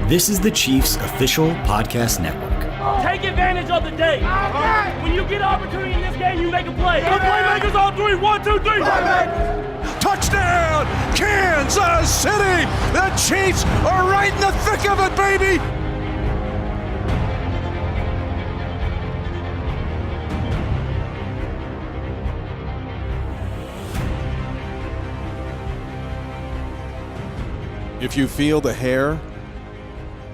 This is the Chiefs official podcast network. Take advantage of the day. When you get an opportunity in this game, you make a play. The playmakers on three. 1, 2, 3. Touchdown, Kansas City! The Chiefs are right in the thick of it, baby! If you feel the hair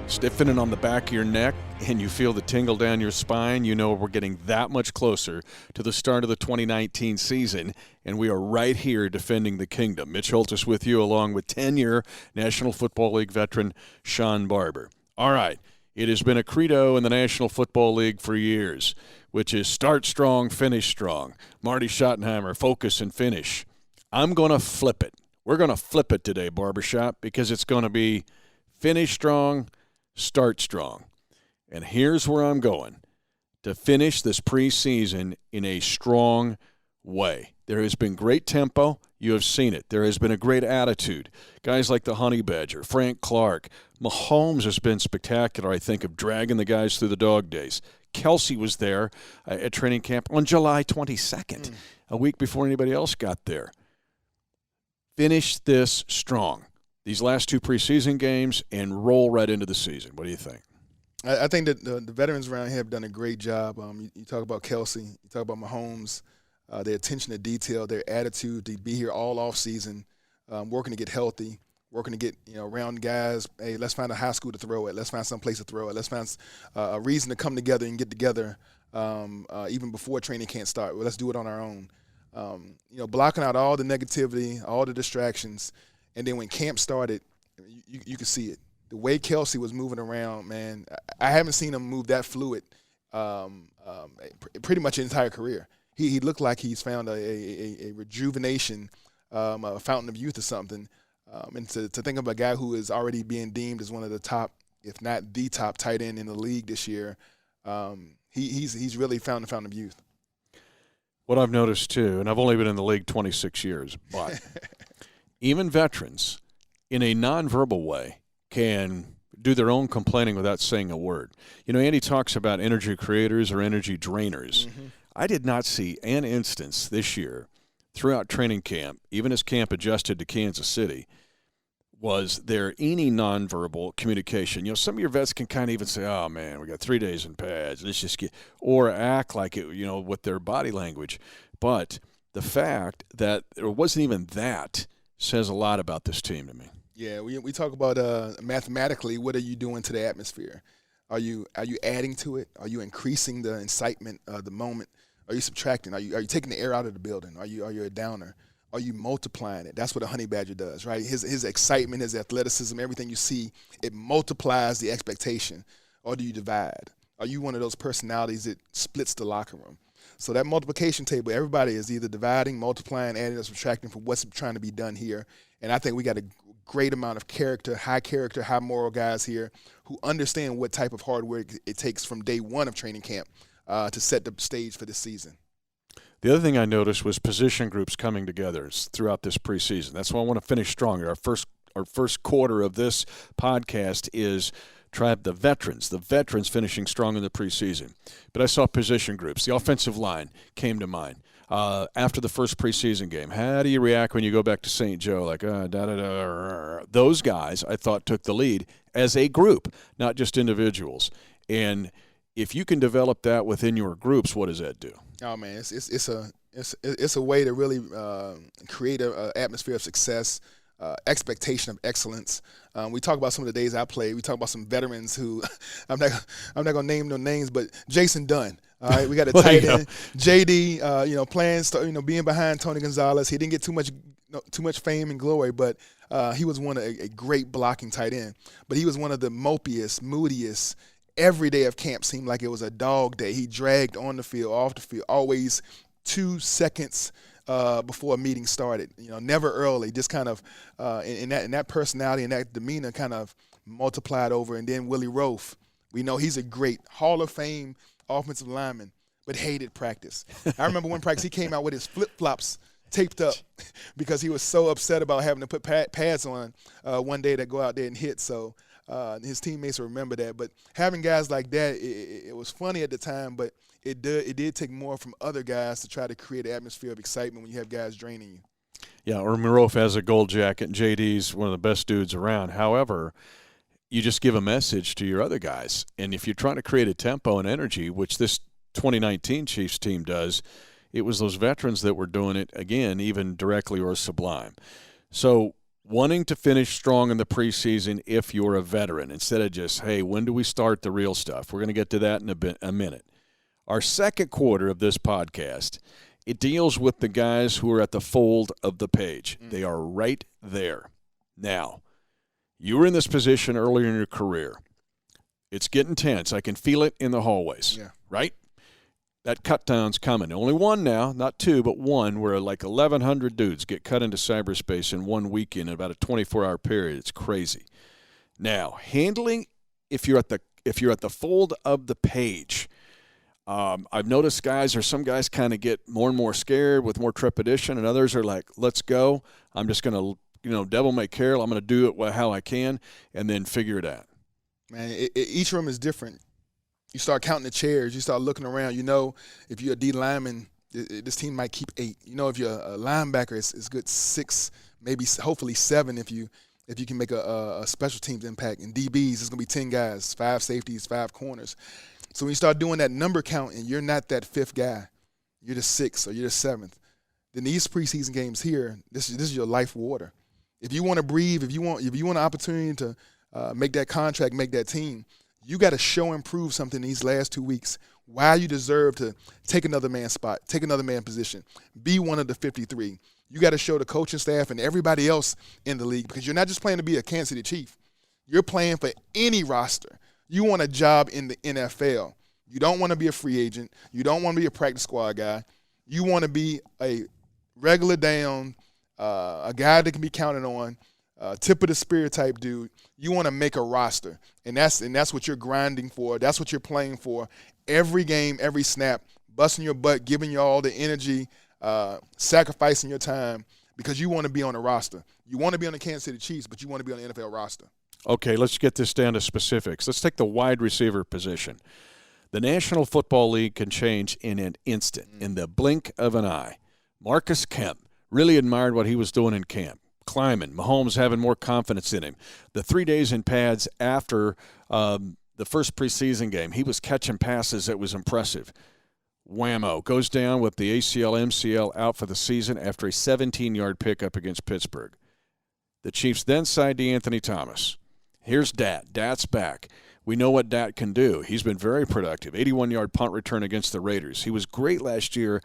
stiffening on the back of your neck and you feel the tingle down your spine, you know we're getting that much closer to the start of the 2019 season, and we are right here defending the kingdom. Mitch Holthus with you, along with 10-year National Football League veteran Shawn Barber. All right, it has been a credo in the National Football League for years, which is start strong, finish strong. Marty Schottenheimer, focus and finish. I'm going to flip it. We're going to flip it today, Barbershop, because it's going to be finish strong, start strong. And here's where I'm going. To finish this preseason in a strong way. There has been great tempo. You have seen it. There has been a great attitude. Guys like the Honey Badger, Frank Clark. Mahomes has been spectacular, I think, of dragging the guys through the dog days. Kelsey was there at training camp on July 22nd, a week before anybody else got there. Finish this strong, these last two preseason games, and roll right into the season. What do you think? I think that the veterans around here have done a great job. You talk about Kelsey, you talk about Mahomes, their attention to detail, their attitude to be here all off season, working to get healthy, working to get around guys. Hey, let's find a high school to throw at. Let's find some place to throw it. Let's find a reason to come together and get together even before training camp start. Well, let's do it on our own. Blocking out all the negativity, all the distractions, and then when camp started, you could see it. The way Kelsey was moving around, man, I haven't seen him move that fluid pretty much his entire career. He looked like he's found a rejuvenation, a fountain of youth or something. And to think of a guy who is already being deemed as one of the top, if not the top tight end in the league this year, he's really found the fountain of youth. What I've noticed, too, and I've only been in the league 26 years, but even veterans, in a nonverbal way, can do their own complaining without saying a word. Andy talks about energy creators or energy drainers. Mm-hmm. I did not see an instance this year throughout training camp, even as camp adjusted to Kansas City, was there any nonverbal communication. Some of your vets can kind of even say, oh, man, we got 3 days in pads. Let's just get – or act like it, with their body language. But the fact that there wasn't even that says a lot about this team to me. Yeah, we talk about mathematically, what are you doing to the atmosphere? Are you adding to it? Are you increasing the incitement of the moment? Are you subtracting? Are you taking the air out of the building? Are you a downer? Are you multiplying it? That's what a honey badger does, right? His excitement, his athleticism, everything you see, it multiplies the expectation. Or do you divide? Are you one of those personalities that splits the locker room? So that multiplication table, everybody is either dividing, multiplying, adding, or subtracting for what's trying to be done here. And I think we got a great amount of character, high moral guys here who understand what type of hard work it takes from day one of training camp to set the stage for this season. The other thing I noticed was position groups coming together throughout this preseason. That's why I want to finish strong. Our first quarter of this podcast is the veterans finishing strong in the preseason. But I saw position groups. The offensive line came to mind. After the first preseason game, how do you react when you go back to St. Joe? Like, those guys, I thought, took the lead as a group, not just individuals. And if you can develop that within your groups, what does that do? Oh man, it's a way to really create an atmosphere of success, expectation of excellence. We talk about some of the days I played. We talk about some veterans who I'm not gonna name no names, but Jason Dunn. All right, we got a tight end, JD. Playing, being behind Tony Gonzalez. He didn't get too much fame and glory, but he was a great blocking tight end. But he was one of the mopiest, moodiest. Every day of camp seemed like it was a dog day. He dragged on the field, off the field, always 2 seconds before a meeting started. Never early. Just kind of in that personality and that demeanor kind of multiplied over. And then Willie Roaf, we know he's a great Hall of Fame offensive lineman, but hated practice. I remember one practice he came out with his flip-flops taped up because he was so upset about having to put pads on one day to go out there and hit. So His teammates will remember that. But having guys like that, it was funny at the time, but it did take more from other guys to try to create an atmosphere of excitement when you have guys draining you. Yeah, or Mirof has a gold jacket, and JD's one of the best dudes around. However, you just give a message to your other guys. And if you're trying to create a tempo and energy, which this 2019 Chiefs team does, it was those veterans that were doing it, again, even directly or sublime. So wanting to finish strong in the preseason if you're a veteran, instead of just, hey, when do we start the real stuff? We're going to get to that in a minute. Our second quarter of this podcast, it deals with the guys who are at the fold of the page. They are right there. Now, you were in this position earlier in your career. It's getting tense. I can feel it in the hallways, right? That cut down's coming. Only one now, not two, but one, where like 1,100 dudes get cut into cyberspace in 1 weekend in about a 24-hour period. It's crazy. Now, handling if you're at the fold of the page, I've noticed some guys kind of get more and more scared with more trepidation, and others are like, let's go. I'm just going to, devil may care. I'm going to do it how I can and then figure it out. Man, each room is different. You start counting the chairs. You start looking around. If you're a D lineman, this team might keep 8. If you're a linebacker, it's good 6, maybe hopefully 7 if you can make a special teams impact. In DBs, it's going to be 10 guys, 5 safeties, 5 corners. So when you start doing that number count and you're not that 5th guy, you're the 6th or you're the 7th, then these preseason games here, this is your life water. If you want to breathe, if you want an opportunity to make that contract, make that team, you got to show and prove something these last 2 weeks. Why you deserve to take another man's spot, take another man's position, be one of the 53. You got to show the coaching staff and everybody else in the league, because you're not just playing to be a Kansas City Chief. You're playing for any roster. You want a job in the NFL. You don't want to be a free agent. You don't want to be a practice squad guy. You want to be a regular down, a guy that can be counted on, tip of the spear type dude. You want to make a roster, and that's what you're grinding for. That's what you're playing for. Every game, every snap, busting your butt, giving you all the energy, sacrificing your time, because you want to be on a roster. You want to be on the Kansas City Chiefs, but you want to be on the NFL roster. Okay, let's get this down to specifics. Let's take the wide receiver position. The National Football League can change in an instant, in the blink of an eye. Marcus Kemp, really admired what he was doing in camp. Climbing, Mahomes having more confidence in him. The 3 days in pads after the first preseason game, he was catching passes that was impressive. Whammo, goes down with the ACL, MCL out for the season after a 17-yard pickup against Pittsburgh. The Chiefs then signed Anthony Thomas. Here's Dat. Dat's back. We know what Dat can do. He's been very productive. 81-yard punt return against the Raiders. He was great last year.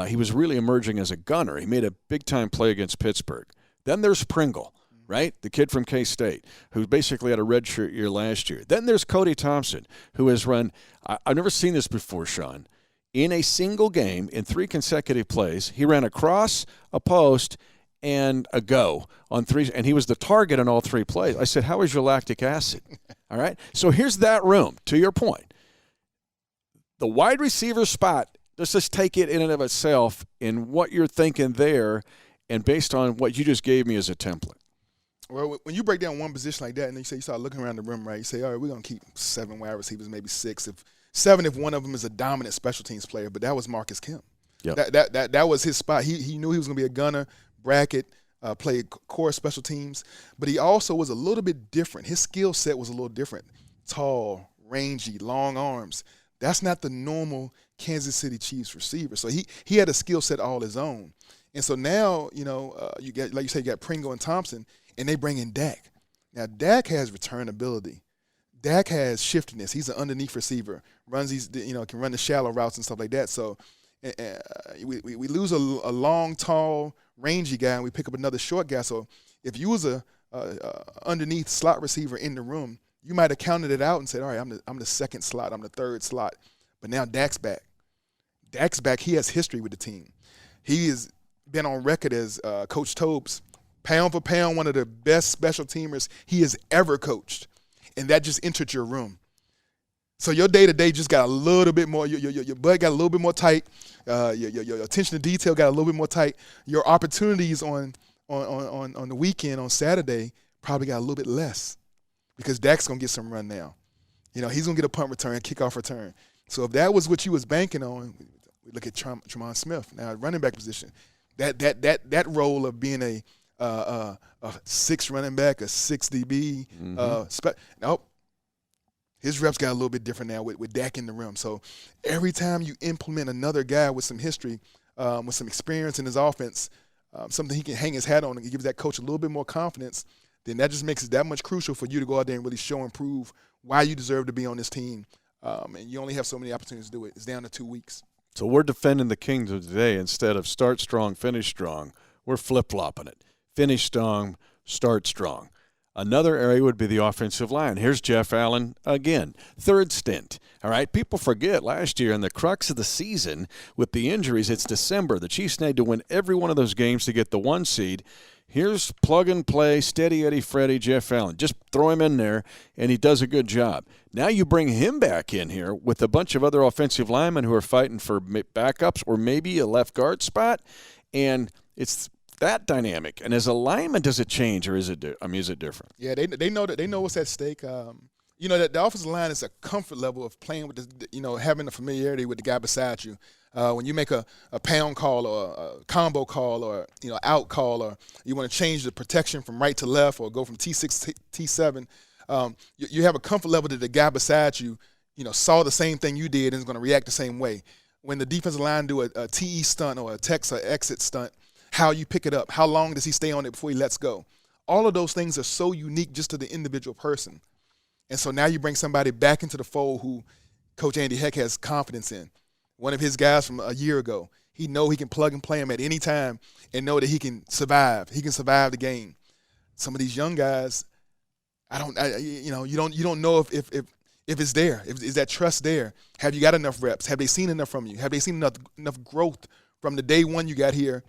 He was really emerging as a gunner. He made a big-time play against Pittsburgh. Then there's Pringle, right? The kid from K-State, who basically had a redshirt year last year. Then there's Cody Thompson, who has run – I've never seen this before, Shawn. In a single game, in 3 consecutive plays, he ran a cross, a post, and a go on 3, and he was the target on all 3 plays. I said, how is your lactic acid? All right? So here's that room, to your point. The wide receiver spot, let's just take it in and of itself in what you're thinking there and based on what you just gave me as a template. Well, when you break down one position like that and you start looking around the room, right, you say, all right, we're going to keep 7 wide receivers, maybe 6. If 7 if one of them is a dominant special teams player, but that was Marcus Kemp. Yep. That was his spot. He knew he was going to be a gunner, bracket, play core special teams, but he also was a little bit different. His skill set was a little different. Tall, rangy, long arms. That's not the normal Kansas City Chiefs receiver. So he had a skill set all his own. And so now, you get, like you say, you got Pringle and Thompson, and they bring in Dak. Now, Dak has return ability. Dak has shiftiness. He's an underneath receiver, runs these, can run the shallow routes and stuff like that. So we lose a long, tall, rangy guy, and we pick up another short guy. So if you was a underneath slot receiver in the room, you might have counted it out and said, all right, I'm the second slot, I'm the third slot. But now Dak's back. Dak's back. He has history with the team. He has been on record as Coach Tobes, pound for pound, one of the best special teamers he has ever coached. And that just entered your room. So your day-to-day just got a little bit more, your butt got a little bit more tight, your attention to detail got a little bit more tight. Your opportunities on the weekend, on Saturday, probably got a little bit less because Dak's going to get some run now. You know, he's going to get a punt return, kickoff return. So if that was what you was banking on, we look at Tremont Smith now at running back position. That role of being a 6 running back, a 6 DB. Nope. His reps got a little bit different now with Dak in the rim. So every time you implement another guy with some history, with some experience in his offense, something he can hang his hat on and gives that coach a little bit more confidence, then that just makes it that much crucial for you to go out there and really show and prove why you deserve to be on this team. And you only have so many opportunities to do it. It's down to 2 weeks. So we're defending the kingdom today. Instead of start strong, finish strong, we're flip-flopping it. Finish strong, start strong. Another area would be the offensive line. Here's Jeff Allen again, third stint. All right, people forget last year in the crux of the season with the injuries, it's December. The Chiefs need to win every one of those games to get the 1 seed. Here's plug-and-play, steady Eddie Freddy, Jeff Allen. Just throw him in there, and he does a good job. Now you bring him back in here with a bunch of other offensive linemen who are fighting for backups or maybe a left guard spot, and it's that dynamic. And as a lineman, does it change or is it different? Yeah, they know that, they know what's at stake. You know that the offensive line is a comfort level of playing with having a familiarity with the guy beside you. When you make a pound call or a combo call or out call, or you want to change the protection from right to left or go from T6 to T7, you have a comfort level that the guy beside you saw the same thing you did and is going to react the same way. When the defensive line do a TE stunt or a text or exit stunt, how you pick it up, how long does he stay on it before he lets go? All of those things are so unique just to the individual person. And so now you bring somebody back into the fold who Coach Andy Heck has confidence in. One of his guys from a year ago, he can plug and play him at any time and know that he can survive. He can survive the game. Some of these young guys, you don't know if it's there. Is that trust there? Have you got enough reps? Have they seen enough from you? Have they seen enough growth from the day one you got here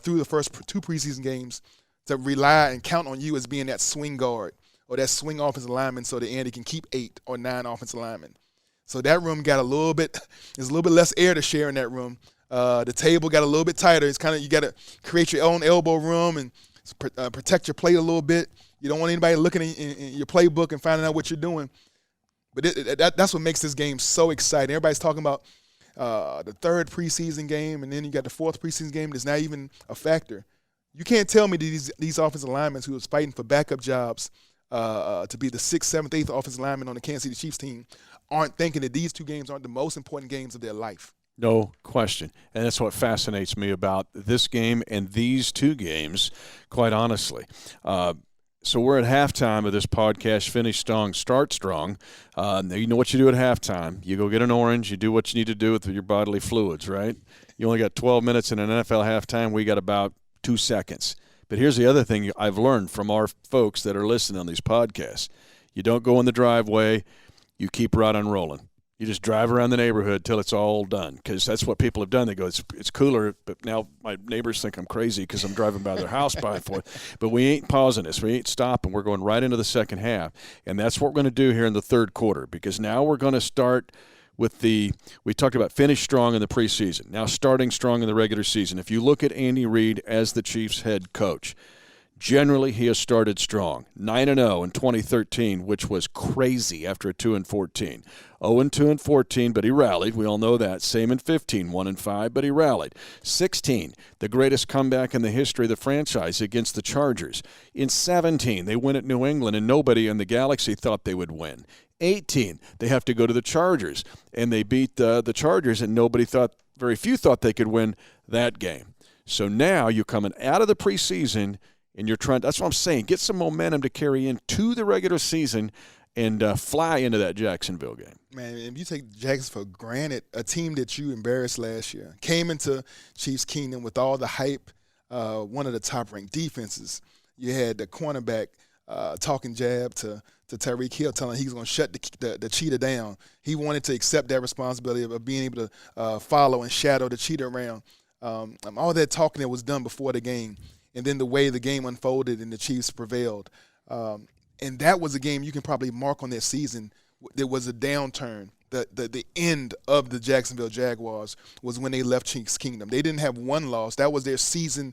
through the first 2 preseason games to rely and count on you as being that swing guard or that swing offensive lineman so that Andy can keep 8 or 9 offensive linemen? So that room got there's a little bit less air to share in that room. The table got a little bit tighter. It's kind of, you got to create your own elbow room and protect your plate a little bit. You don't want anybody looking in your playbook and finding out what you're doing. But that's what makes this game so exciting. Everybody's talking about the 3rd preseason game, and then you got the 4th preseason game that's not even a factor. You can't tell me that these offensive linemen who was fighting for backup jobs to be the 6th, 7th, 8th offensive lineman on the Kansas City Chiefs team aren't thinking that these 2 games aren't the most important games of their life. No question. And that's what fascinates me about this game and these 2 games, quite honestly. So we're at halftime of this podcast, Finish Strong, Start Strong. You know what you do at halftime. You go get an orange. You do what you need to do with your bodily fluids, right? You only got 12 minutes in an NFL halftime. We got about 2 seconds. But here's the other thing I've learned from our folks that are listening on these podcasts. You don't go in the driveway. You keep right on rolling. You just drive around the neighborhood till it's all done, because that's what people have done. They go, it's cooler, but now my neighbors think I'm crazy because I'm driving by their house by it. But we ain't pausing this. We ain't stopping. We're going right into the second half, and that's what we're going to do here in the 3rd quarter, because now we're going to start with we talked about finish strong in the preseason, now starting strong in the regular season. If you look at Andy Reid as the Chiefs head coach, generally, he has started strong. 9-0 in 2013, which was crazy after a 2-14. 0-2 in 14, but he rallied. We all know that. Same in 15, 1-5, but he rallied. 16, the greatest comeback in the history of the franchise against the Chargers. In 17, they win at New England, and nobody in the Galaxy thought they would win. 18, they have to go to the Chargers, and they beat the Chargers, and very few thought they could win that game. So now you're coming out of the preseason, and you're trying. That's what I'm saying. Get some momentum to carry into the regular season and fly into that Jacksonville game. Man, if you take Jacksonville for granted, a team that you embarrassed last year, came into Chiefs Kingdom with all the hype, one of the top-ranked defenses. You had the cornerback talking jab to Tyreek Hill, telling he's going to shut the cheetah down. He wanted to accept that responsibility of being able to follow and shadow the cheetah around. All that talking that was done before the game, and then the way the game unfolded and the Chiefs prevailed. And that was a game you can probably mark on that season. There was a downturn. The end of the Jacksonville Jaguars was when they left Chiefs Kingdom. They didn't have one loss. That was their season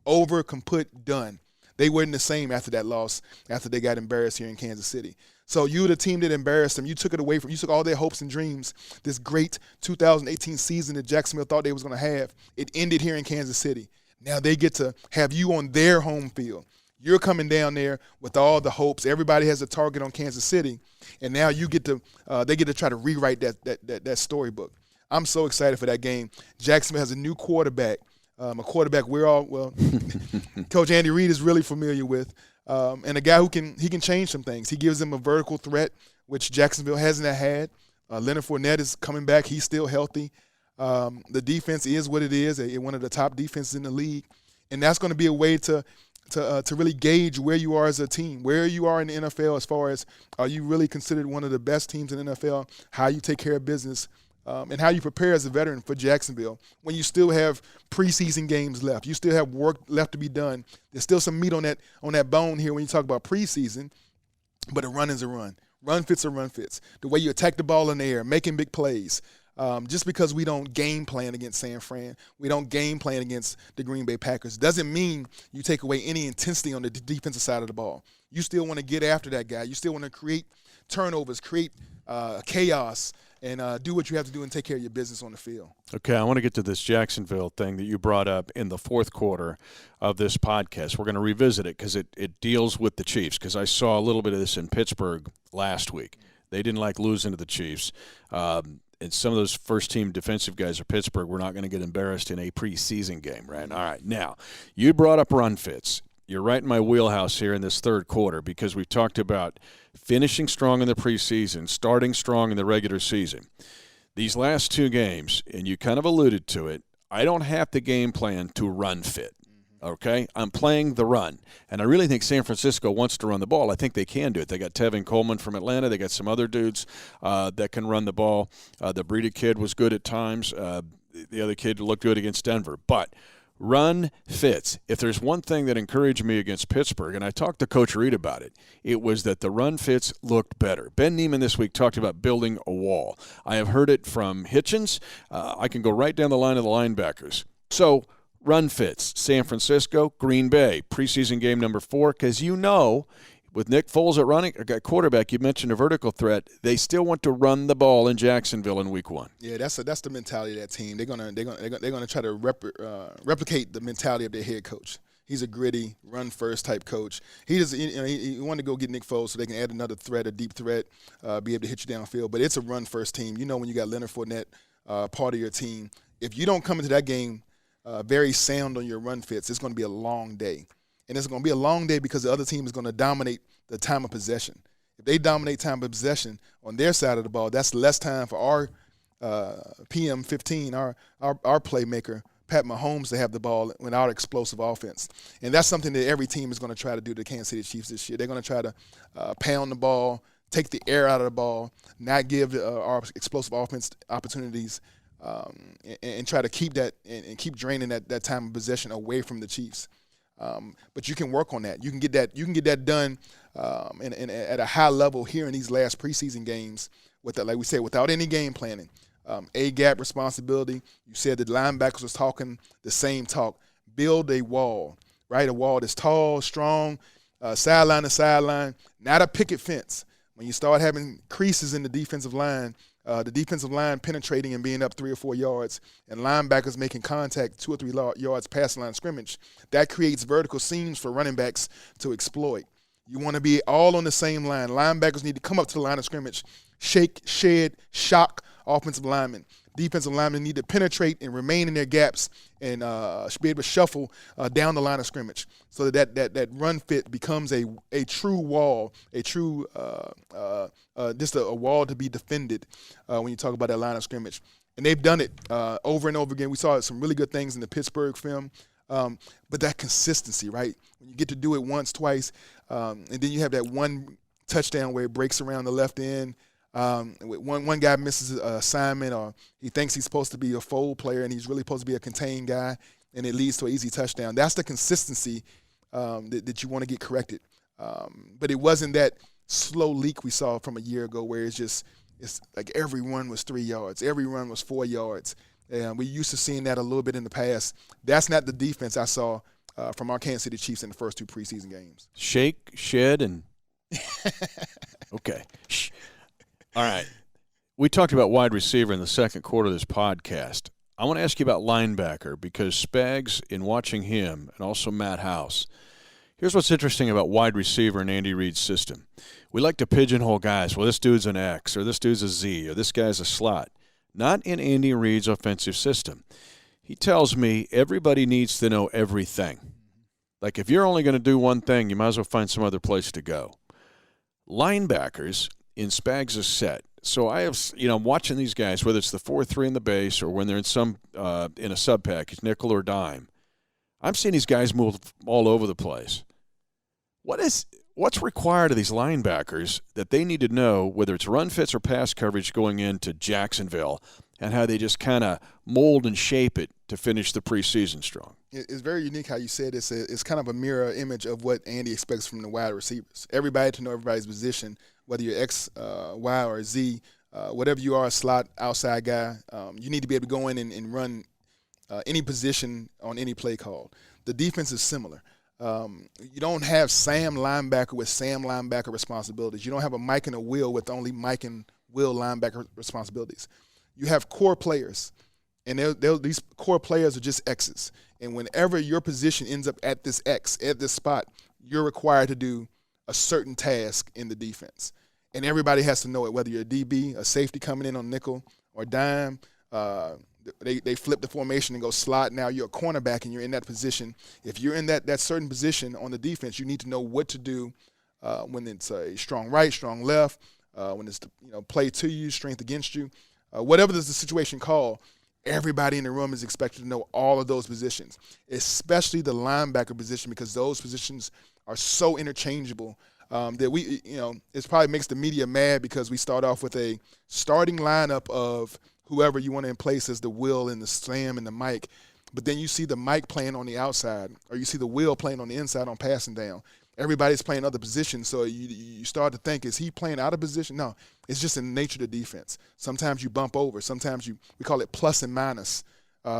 over, complete, done. They weren't the same after that loss, after they got embarrassed here in Kansas City. So you, the team that embarrassed them, you took it away from, you took all their hopes and dreams. This great 2018 season that Jacksonville thought they was going to have, it ended here in Kansas City. Now they get to have you on their home field. You're coming down there with all the hopes. Everybody has a target on Kansas City, and now you get to they get to try to rewrite that storybook. I'm so excited for that game. Jacksonville has a new quarterback, a quarterback Coach Andy Reid is really familiar with, and a guy who can change some things. He gives them a vertical threat, which Jacksonville hasn't had. Leonard Fournette is coming back. He's still healthy. The defense is what it is, one of the top defenses in the league, and that's going to be a way to really gauge where you are as a team, where you are in the NFL as far as are you really considered one of the best teams in the NFL, how you take care of business, and how you prepare as a veteran for Jacksonville when you still have preseason games left. You still have work left to be done. There's still some meat on that bone here when you talk about preseason, but a run is a run. Run fits are run fits. The way you attack the ball in the air, making big plays. Just because we don't game plan against San Fran, we don't game plan against the Green Bay Packers, doesn't mean you take away any intensity on the defensive side of the ball. You still want to get after that guy. You still want to create turnovers, create chaos, and do what you have to do and take care of your business on the field. Okay, I want to get to this Jacksonville thing that you brought up in the fourth quarter of this podcast. We're going to revisit it because it deals with the Chiefs, because I saw a little bit of this in Pittsburgh last week. They didn't like losing to the Chiefs. And some of those first-team defensive guys of Pittsburgh were not going to get embarrassed in a preseason game, right? All right, now, you brought up run fits. You're right in my wheelhouse here in this third quarter because we've talked about finishing strong in the preseason, starting strong in the regular season. These last two games, and you kind of alluded to it, I don't have the game plan to run fit. Okay, I'm playing the run, and I really think San Francisco wants to run the ball. I think they can do it. They got Tevin Coleman from Atlanta. They got some other dudes that can run the ball. The Breida kid was good at times. The other kid looked good against Denver. But run fits. If there's one thing that encouraged me against Pittsburgh, and I talked to Coach Reid about it, it was that the run fits looked better. Ben Neiman this week talked about building a wall. I have heard it from Hitchens. I can go right down the line of the linebackers. So run fits, San Francisco, Green Bay, preseason game number 4, because with Nick Foles at quarterback, you mentioned a vertical threat. They still want to run the ball in Jacksonville in Week 1. Yeah, that's the mentality of that team. They're gonna try to replicate the mentality of their head coach. He's a gritty, run first type coach. He wanted to go get Nick Foles so they can add another threat, a deep threat, be able to hit you downfield. But it's a run first team. When you got Leonard Fournette part of your team, if you don't come into that game very sound on your run fits, it's going to be a long day. And it's going to be a long day because the other team is going to dominate the time of possession. If they dominate time of possession on their side of the ball, that's less time for our PM15, our playmaker, Pat Mahomes, to have the ball with our explosive offense. And that's something that every team is going to try to do to the Kansas City Chiefs this year. They're going to try to pound the ball, take the air out of the ball, not give our explosive offense opportunities, and try to keep that and keep draining that time of possession away from the Chiefs. But you can work on that. You can get that done at a high level here in these last preseason games like we said, without any game planning. A-gap responsibility. You said the linebackers was talking the same talk. Build a wall, right? A wall that's tall, strong, sideline to sideline, not a picket fence. When you start having creases in the defensive line penetrating and being up 3 or 4 yards, and linebackers making contact 2 or 3 yards past the line of scrimmage, that creates vertical seams for running backs to exploit. You want to be all on the same line. Linebackers need to come up to the line of scrimmage, shake, shed, shock offensive linemen. Defensive linemen need to penetrate and remain in their gaps and be able to shuffle down the line of scrimmage so that run fit becomes a true wall, a true just a wall to be defended when you talk about that line of scrimmage. And they've done it over and over again. We saw some really good things in the Pittsburgh film, but that consistency, right? When you get to do it once, twice, and then you have that one touchdown where it breaks around the left end. One guy misses an assignment, or he thinks he's supposed to be a fold player and he's really supposed to be a contained guy, and it leads to an easy touchdown. That's the consistency that you want to get corrected. But it wasn't that slow leak we saw from a year ago where it's like every run was 3 yards, every run was 4 yards. And we used to seeing that a little bit in the past. That's not the defense I saw from our Kansas City Chiefs in the first 2 preseason games. Shake, shed, and okay. Shh. All right. We talked about wide receiver in the second quarter of this podcast. I want to ask you about linebacker because Spags, in watching him, and also Matt House, here's what's interesting about wide receiver in Andy Reid's system. We like to pigeonhole guys. Well, this dude's an X, or this dude's a Z, or this guy's a slot. Not in Andy Reid's offensive system. He tells me everybody needs to know everything. Like if you're only going to do one thing, you might as well find some other place to go. Linebackers in Spags' set. So I have, I'm watching these guys, whether it's the 4-3 in the base or when they're in a sub package, nickel or dime. I'm seeing these guys move all over the place. What's required of these linebackers that they need to know, whether it's run fits or pass coverage going into Jacksonville, and how they just kind of mold and shape it to finish the preseason strong? It's very unique how you said it's kind of a mirror image of what Andy expects from the wide receivers. Everybody to know everybody's position, whether you're X, Y, or Z, whatever you are, a slot, outside guy, you need to be able to go in and run any position on any play call. The defense is similar. You don't have Sam linebacker with Sam linebacker responsibilities. You don't have a Mike and a Will with only Mike and Will linebacker responsibilities. You have core players, and these core players are just X's. And whenever your position ends up at this X, at this spot, you're required to do a certain task in the defense. And everybody has to know it, whether you're a DB, a safety coming in on nickel or dime. They flip the formation and go slot. Now you're a cornerback and you're in that position. If you're in that certain position on the defense, you need to know what to do when it's a strong right, strong left, when it's play to you, strength against you. Whatever the situation called, everybody in the room is expected to know all of those positions, especially the linebacker position, because those positions are so interchangeable that it probably makes the media mad because we start off with a starting lineup of whoever you want to in place as the Will and the Sam and the Mike, but then you see the Mike playing on the outside, or you see the Will playing on the inside on passing down. Everybody's playing other positions, so you start to think, is he playing out of position? No, it's just in the nature of the defense. Sometimes you bump over. Sometimes we call it plus and minus,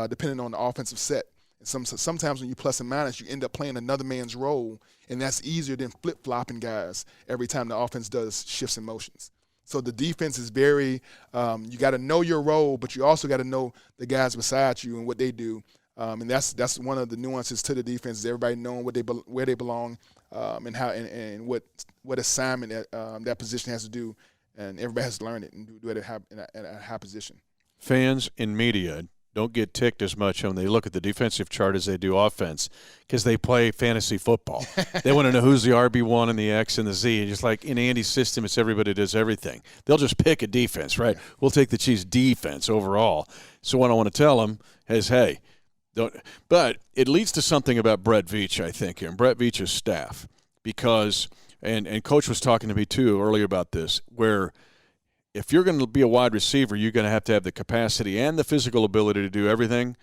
depending on the offensive set. And sometimes when you plus and minus, you end up playing another man's role, and that's easier than flip-flopping guys every time the offense does shifts and motions. So the defense is very you got to know your role, but you also got to know the guys beside you and what they do. And that's one of the nuances to the defense, is everybody knowing where they belong and how and what assignment that position has to do, and everybody has to learn it and do it at a high position. Fans and media don't get ticked as much when they look at the defensive chart as they do offense, because they play fantasy football. They want to know who's the RB1 and the X and the Z. And just like in Andy's system, it's everybody does everything. They'll just pick a defense, right? We'll take the Chiefs' defense overall. So what I want to tell them is, hey, don't. But it leads to something about Brett Veach, I think, here, and Brett Veach's staff, because and Coach was talking to me too earlier about this, where if you're going to be a wide receiver, you're going to have the capacity and the physical ability to do everything.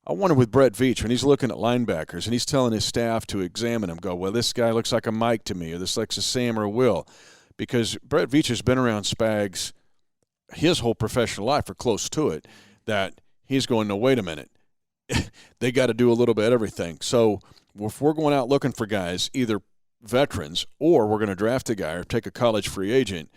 I wonder with Brett Veach, when he's looking at linebackers and he's telling his staff to examine them, go, well, this guy looks like a Mike to me, or this looks a Sam or a Will. Because Brett Veach has been around Spags his whole professional life, or close to it, that he's going, no, wait a minute. They got to do a little bit of everything. So if we're going out looking for guys, either veterans or we're going to draft a guy or take a college free agent,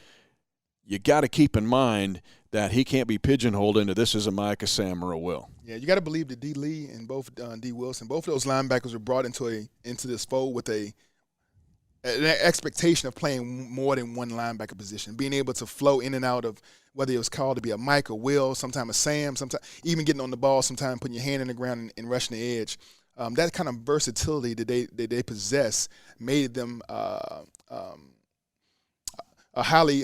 you got to keep in mind that he can't be pigeonholed into this is a Mike, a Sam, or a Will. Yeah, you got to believe that D. Lee and both D. Wilson, both of those linebackers were brought into this fold with an expectation of playing more than one linebacker position, being able to flow in and out of whether it was called to be a Mike, a Will, sometimes a Sam, sometimes even getting on the ball, sometimes putting your hand in the ground and rushing the edge. That kind of versatility that they possess made them highly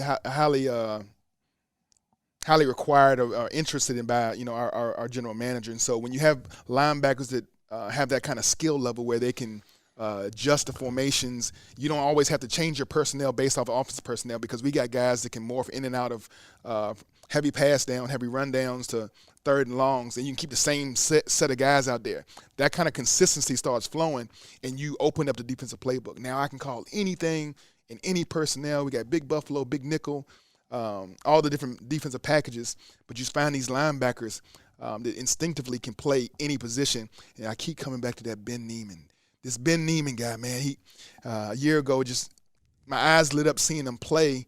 required or interested in by our general manager. And so when you have linebackers that have that kind of skill level where they can adjust the formations, you don't always have to change your personnel based off of offensive personnel, because we got guys that can morph in and out of heavy pass down, heavy run downs to third and longs, and you can keep the same set of guys out there. That kind of consistency starts flowing, and you open up the defensive playbook. Now I can call anything in any personnel. We got big Buffalo, big nickel, all the different defensive packages, but you find these linebackers that instinctively can play any position. And I keep coming back to that Ben Neiman. this Ben Neiman guy, man, he a year ago, just my eyes lit up seeing him play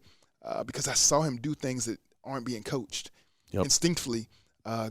because I saw him do things that aren't being coached. Yep. Instinctively,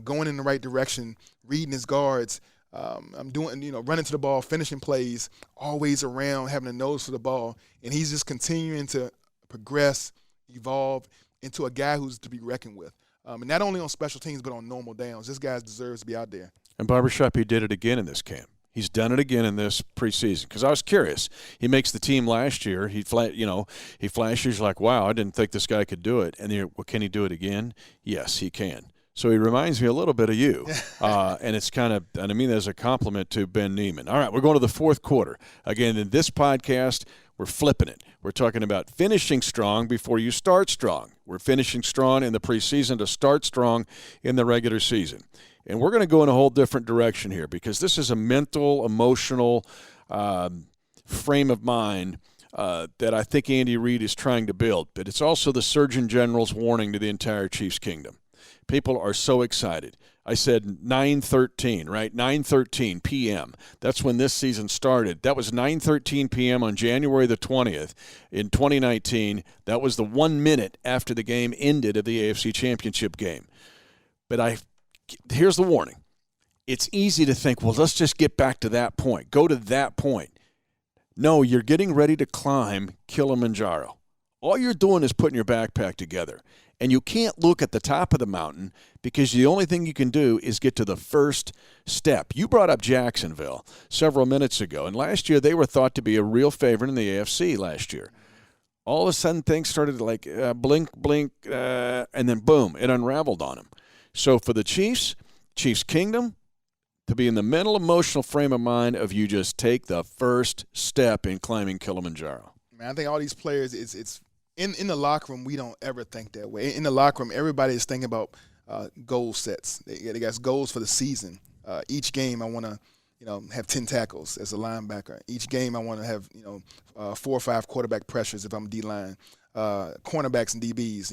going in the right direction, reading his guards. I'm doing, running to the ball, finishing plays, always around, having a nose for the ball. And he's just continuing to progress, evolve into a guy who's to be reckoned with. And not only on special teams, but on normal downs. This guy deserves to be out there. And Barbershop, he did it again in this camp. He's done it again in this preseason. Because I was curious. He makes the team last year. He flashes like, wow, I didn't think this guy could do it. And well, can he do it again? Yes, he can. So he reminds me a little bit of you. And it's kind of, and I mean as a compliment to Ben Neiman. All right, we're going to the fourth quarter. Again, in this podcast, we're flipping it. We're talking about finishing strong before you start strong. We're finishing strong in the preseason to start strong in the regular season. And we're going to go in a whole different direction here because this is a mental, emotional frame of mind that I think Andy Reid is trying to build. But it's also the Surgeon General's warning to the entire Chiefs kingdom. People are so excited. I said 9:13, right? 9:13 p.m. That's when this season started. That was 9:13 p.m. on January the 20th in 2019. That was the 1 minute after the game ended of the AFC Championship game. But here's the warning. It's easy to think, well, let's just get back to that point. Go to that point. No, you're getting ready to climb Kilimanjaro. All you're doing is putting your backpack together. And you can't look at the top of the mountain because the only thing you can do is get to the first step. You brought up Jacksonville several minutes ago, and last year they were thought to be a real favorite in the AFC last year. All of a sudden things started to like blink, and then boom, it unraveled on them. So for the Chiefs Kingdom, to be in the mental, emotional frame of mind of you just take the first step in climbing Kilimanjaro. Man, I think all these players, it's in the locker room, we don't ever think that way. In the locker room, everybody is thinking about goal sets. They got goals for the season. Each game, I want to, have 10 tackles as a linebacker. Each game, I want to have, 4 or 5 quarterback pressures if I'm D-line. Cornerbacks and DBs,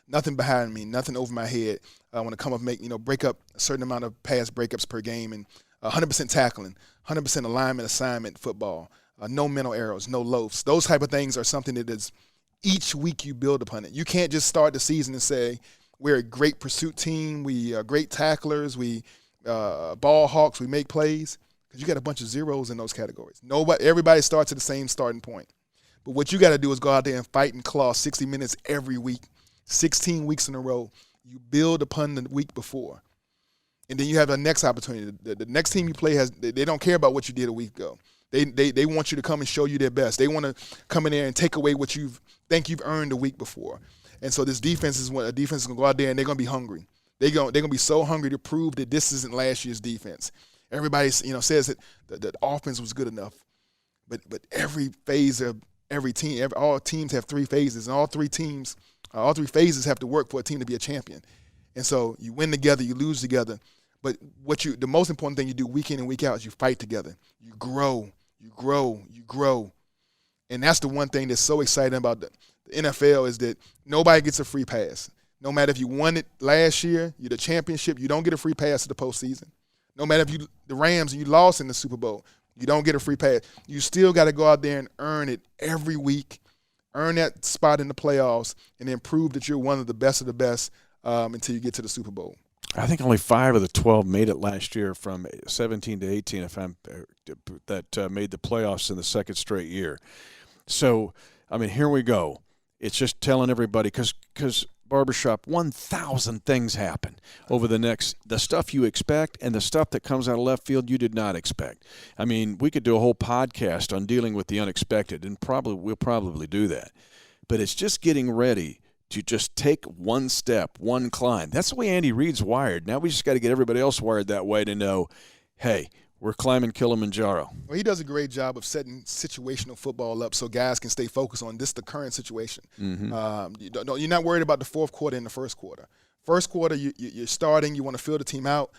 nothing behind me, nothing over my head. I want to come up and make, break up a certain amount of pass breakups per game and 100% tackling, 100% alignment, assignment, football, no mental errors, no loafs. Those type of things are something that is each week you build upon it. You can't just start the season and say, we're a great pursuit team, we are great tacklers, we ball hawks, we make plays, because you got a bunch of zeros in those categories. Everybody starts at the same starting point. But what you got to do is go out there and fight and claw 60 minutes every week, 16 weeks in a row. You build upon the week before. And then you have the next opportunity. The next team you play they don't care about what you did a week ago. They want you to come and show you their best. They want to come in there and take away what you think you've earned the week before. And so this defense is when a defense is going to go out there and they're going to be hungry. They're going to be so hungry to prove that this isn't last year's defense. Everybody says that the offense was good enough, but every phase of every team, all teams have 3 phases, and all three phases have to work for a team to be a champion. And so you win together, you lose together. But the most important thing you do week in and week out is you fight together. You grow. And that's the one thing that's so exciting about the NFL is that nobody gets a free pass. No matter if you won it last year, you're the championship, you don't get a free pass to the postseason. No matter if the Rams and you lost in the Super Bowl, you don't get a free pass. You still got to go out there and earn it every week, earn that spot in the playoffs, and then prove that you're one of the best until you get to the Super Bowl. I think only 5 of the 12 made it last year from 17 to 18, that made the playoffs in the second straight year. So, here we go. It's just telling everybody, because Barbershop, 1,000 things happen over the stuff you expect and the stuff that comes out of left field you did not expect. We could do a whole podcast on dealing with the unexpected, and we'll probably do that. But it's just getting ready to just take one step, one climb. That's the way Andy Reid's wired. Now we just got to get everybody else wired that way to know, hey, we're climbing Kilimanjaro. Well, he does a great job of setting situational football up so guys can stay focused on the current situation. Mm-hmm. You're not worried about the fourth quarter and the first quarter. First quarter, you're starting. You want to fill the team out.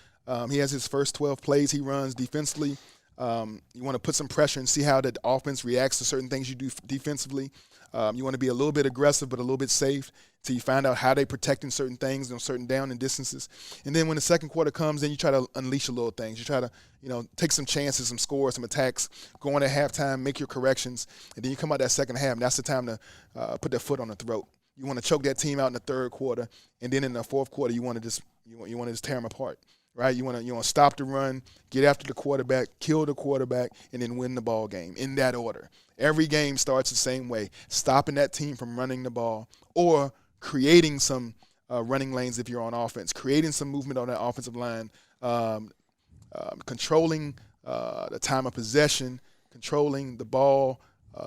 He has his first 12 plays he runs defensively. You want to put some pressure and see how the offense reacts to certain things you do defensively. You want to be a little bit aggressive but a little bit safe till you find out how they protecting certain things on certain down and distances. And then when the second quarter comes, then you try to unleash a little things. You try to, take some chances, some scores, some attacks, go on at halftime, make your corrections, and then you come out that second half, and that's the time to put their foot on the throat. You want to choke that team out in the third quarter, and then in the fourth quarter, you want to just tear them apart. Right, you want to stop the run, get after the quarterback, kill the quarterback, and then win the ball game in that order. Every game starts the same way: stopping that team from running the ball, or creating some running lanes if you're on offense, creating some movement on that offensive line, controlling the time of possession, controlling the ball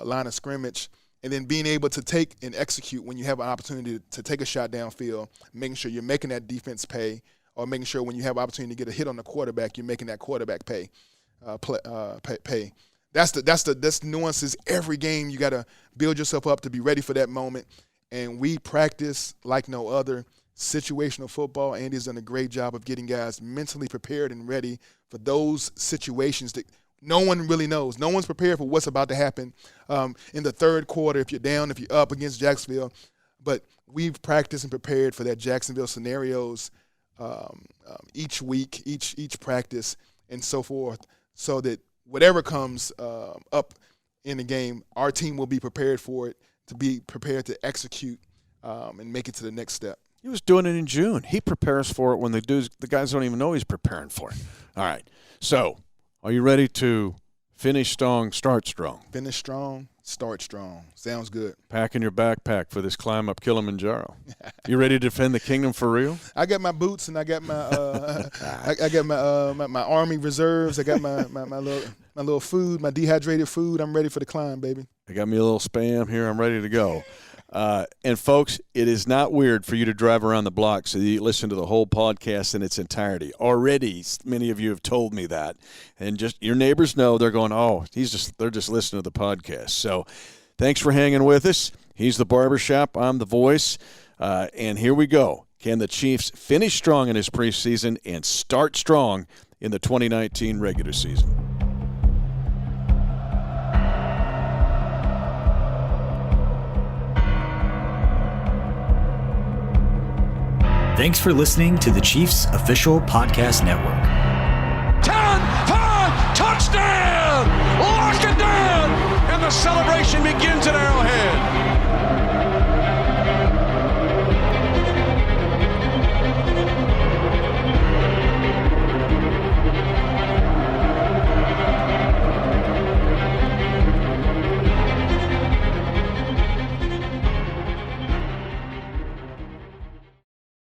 line of scrimmage, and then being able to take and execute when you have an opportunity to take a shot downfield, making sure you're making that defense pay. Or making sure when you have opportunity to get a hit on the quarterback, you're making that quarterback pay. That's nuances. Every game you got to build yourself up to be ready for that moment. And we practice like no other situational football. Andy's done a great job of getting guys mentally prepared and ready for those situations that no one really knows. No one's prepared for what's about to happen in the third quarter if you're down, if you're up against Jacksonville. But we've practiced and prepared for that Jacksonville scenarios each week, each practice, and so forth, so that whatever comes up in the game, our team will be prepared for it, to be prepared to execute and make it to the next step. He was doing it in June. He prepares for it when the guys don't even know he's preparing for it. All right. So, are you ready to finish strong, start strong? Finish strong, start strong. Sounds good. Packing your backpack for this climb up Kilimanjaro. You ready to defend the kingdom for real? I got my boots and I got my I got my Army reserves. I got my little food, my dehydrated food. I'm ready for the climb, baby. I got me a little Spam here. I'm ready to go. And, folks, it is not weird for you to drive around the block so you listen to the whole podcast in its entirety. Already, many of you have told me that. And just your neighbors know, they're going, they're just listening to the podcast. So thanks for hanging with us. He's the Barbershop. I'm the voice. And here we go. Can the Chiefs finish strong in his preseason and start strong in the 2019 regular season? Thanks for listening to the Chiefs Official Podcast Network.